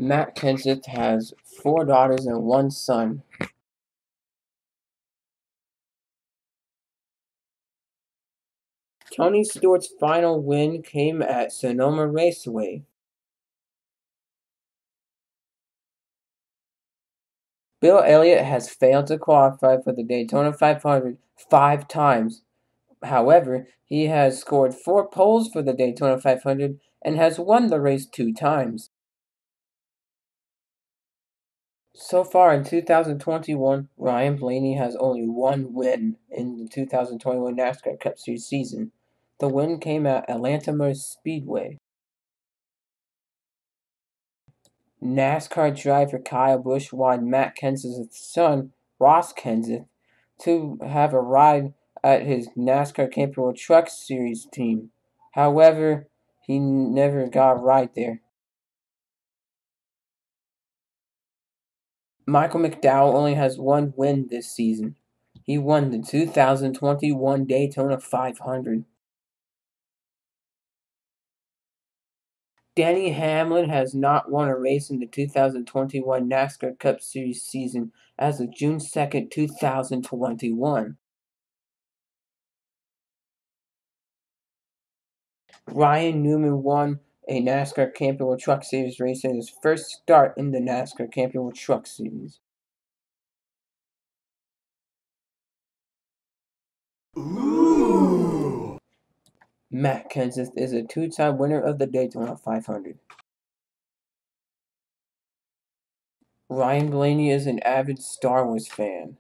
Matt Kenseth has 4 daughters and 1 son. Tony Stewart's final win came at Sonoma Raceway. Bill Elliott has failed to qualify for the Daytona 500 5 times. However, he has scored 4 poles for the Daytona 500 and has won the race 2 times. So far in 2021, Ryan Blaney has only 1 win in the 2021 NASCAR Cup Series season. The win came at Atlanta Motor Speedway. NASCAR driver Kyle Busch wanted Matt Kenseth's son, Ross Kenseth, to have a ride at his NASCAR Camping World Truck Series team. However, he never got a ride there. Michael McDowell only has 1 win this season. He won the 2021 Daytona 500. Denny Hamlin has not won a race in the 2021 NASCAR Cup Series season as of June 2nd, 2021. Ryan Newman won a NASCAR Camping World Truck Series race in his first start in the NASCAR Camping World Truck Series. Ooh. Matt Kenseth is a 2-time winner of the Daytona 500. Ryan Blaney is an avid Star Wars fan.